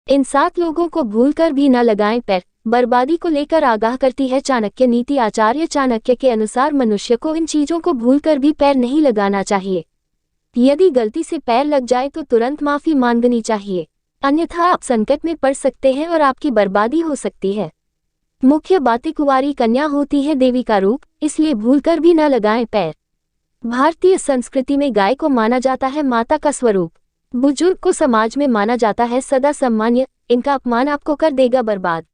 इन 7 लोगों को भूलकर भी न लगाएं पैर, बर्बादी को लेकर आगाह करती है चाणक्य नीति। आचार्य चाणक्य के अनुसार मनुष्य को इन चीजों को भूलकर भी पैर नहीं लगाना चाहिए। यदि गलती से पैर लग जाए तो तुरंत माफी मांगनी चाहिए, अन्यथा आप संकट में पड़ सकते हैं और आपकी बर्बादी हो सकती है। मुख्य बातें, कुंवारी कन्या होती है देवी का रूप, इसलिए भूलकर भी न लगाएं पैर। भारतीय संस्कृति में गाय को माना जाता है माता का स्वरूप। बुजुर्ग को समाज में माना जाता है सदा सम्मान्य, इनका अपमान आपको कर देगा बर्बाद।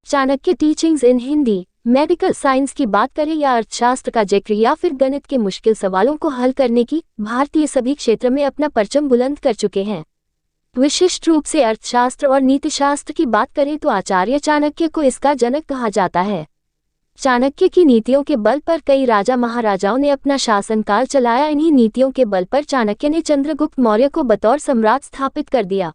चाणक्य टीचिंग्स इन हिंदी। मेडिकल साइंस की बात करें या अर्थशास्त्र का जिक्र या फिर गणित के मुश्किल सवालों को हल करने की, भारतीय सभी क्षेत्र में अपना परचम बुलंद कर चुके हैं। विशिष्ट रूप से अर्थशास्त्र और नीतिशास्त्र की बात करें तो आचार्य चाणक्य को इसका जनक कहा जाता है। चाणक्य की नीतियों के बल पर कई राजा महाराजाओं ने अपना शासनकाल चलाया। इन्हीं नीतियों के बल पर चाणक्य ने चंद्रगुप्त मौर्य को बतौर सम्राट स्थापित कर दिया।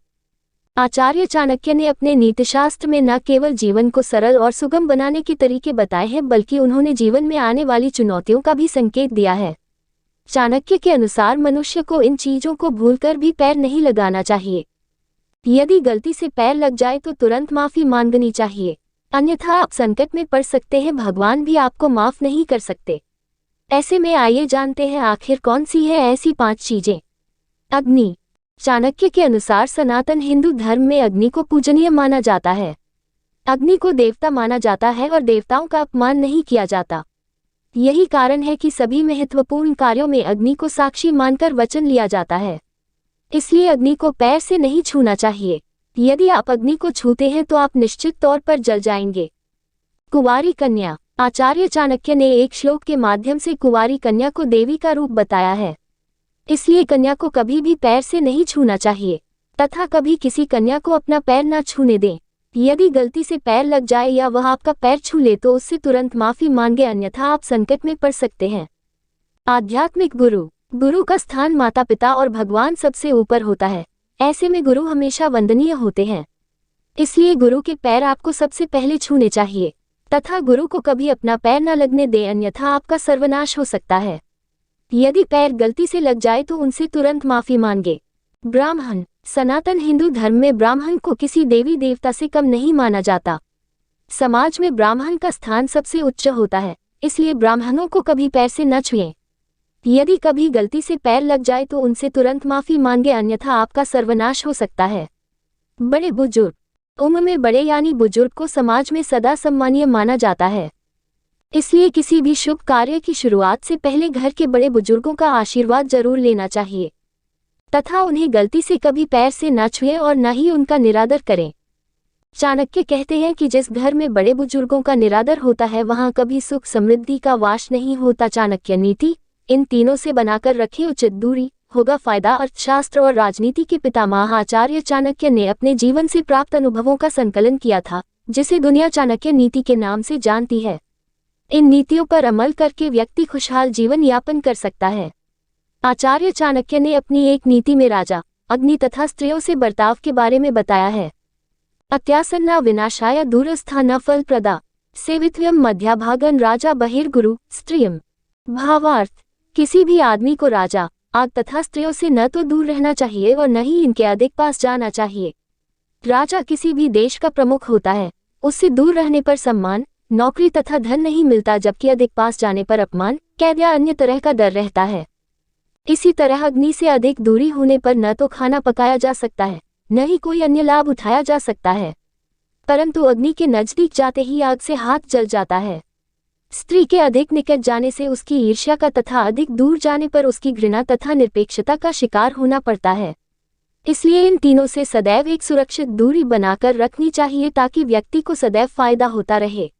आचार्य चाणक्य ने अपने नीतिशास्त्र में न केवल जीवन को सरल और सुगम बनाने के तरीके बताए हैं, बल्कि उन्होंने जीवन में आने वाली चुनौतियों का भी संकेत दिया है। चाणक्य के अनुसार मनुष्य को इन चीजों को भूलकर भी पैर नहीं लगाना चाहिए। यदि गलती से पैर लग जाए तो तुरंत माफी मांगनी चाहिए, अन्यथा आप संकट में पड़ सकते हैं। भगवान भी आपको माफ नहीं कर सकते। ऐसे में आइए जानते हैं आखिर कौन सी है ऐसी 5 चीजें। अग्नि। चाणक्य के अनुसार सनातन हिंदू धर्म में अग्नि को पूजनीय माना जाता है। अग्नि को देवता माना जाता है और देवताओं का अपमान नहीं किया जाता। यही कारण है कि सभी महत्वपूर्ण कार्यों में अग्नि को साक्षी मानकर वचन लिया जाता है। इसलिए अग्नि को पैर से नहीं छूना चाहिए। यदि आप अग्नि को छूते हैं तो आप निश्चित तौर पर जल जाएंगे। कुंवारी कन्या। आचार्य चाणक्य ने एक श्लोक के माध्यम से कुंवारी कन्या को देवी का रूप बताया है। इसलिए कन्या को कभी भी पैर से नहीं छूना चाहिए तथा कभी किसी कन्या को अपना पैर न छूने दें। यदि गलती से पैर लग जाए या वह आपका पैर छू ले तो उससे तुरंत माफी मांगे, अन्यथा आप संकट में पड़ सकते हैं। आध्यात्मिक गुरु। गुरु का स्थान माता पिता और भगवान सबसे ऊपर होता है। ऐसे में गुरु हमेशा वंदनीय होते हैं। इसलिए गुरु के पैर आपको सबसे पहले छूने चाहिए तथा गुरु को कभी अपना पैर न लगने दें, अन्यथा आपका सर्वनाश हो सकता है। यदि पैर गलती से लग जाए तो उनसे तुरंत माफी मांगे। ब्राह्मण। सनातन हिंदू धर्म में ब्राह्मण को किसी देवी देवता से कम नहीं माना जाता। समाज में ब्राह्मण का स्थान सबसे उच्च होता है, इसलिए ब्राह्मणों को कभी पैर से न छुएं। यदि कभी गलती से पैर लग जाए तो उनसे तुरंत माफी मांगे, अन्यथा आपका सर्वनाश हो सकता है। बड़े बुजुर्ग। उम्र में बड़े यानी बुजुर्ग को समाज में सदा सम्मानीय माना जाता है। इसलिए किसी भी शुभ कार्य की शुरुआत से पहले घर के बड़े बुजुर्गों का आशीर्वाद जरूर लेना चाहिए तथा उन्हें गलती से कभी पैर से न छुएं और न ही उनका निरादर करें। चाणक्य कहते हैं कि जिस घर में बड़े बुजुर्गों का निरादर होता है वहां कभी सुख समृद्धि का वास नहीं होता। चाणक्य नीति। इन तीनों से बनाकर रखें उचित दूरी, होगा फायदा। अर्थशास्त्र और राजनीति के पितामह आचार्य चाणक्य ने अपने जीवन से प्राप्त अनुभवों का संकलन किया था, जिसे दुनिया चाणक्य नीति के नाम से जानती है। इन नीतियों पर अमल करके व्यक्ति खुशहाल जीवन यापन कर सकता है। आचार्य चाणक्य ने अपनी एक नीति में राजा, अग्नि तथा स्त्रियों से बर्ताव के बारे में बताया है। अत्यासन्ना विनाशाय दूरस्था न फल प्रदा सेवित्व्यम मध्याभागन राजा बहिर्गुरु स्त्रियम। भावार्थ। किसी भी आदमी को राजा, आग तथा स्त्रियों से न तो दूर रहना चाहिए और न ही इनके अधिक पास जाना चाहिए। राजा किसी भी देश का प्रमुख होता है, उससे दूर रहने पर सम्मान, नौकरी तथा धन नहीं मिलता, जबकि अधिक पास जाने पर अपमान, कैद या अन्य तरह का डर रहता है। इसी तरह अग्नि से अधिक दूरी होने पर न तो खाना पकाया जा सकता है, न ही कोई अन्य लाभ उठाया जा सकता है, परंतु अग्नि के नजदीक जाते ही आग से हाथ जल जाता है। स्त्री के अधिक निकट जाने से उसकी ईर्ष्या का तथा अधिक दूर जाने पर उसकी घृणा तथा निरपेक्षता का शिकार होना पड़ता है। इसलिए इन तीनों से सदैव एक सुरक्षित दूरी बनाकर रखनी चाहिए ताकि व्यक्ति को सदैव फायदा होता रहे।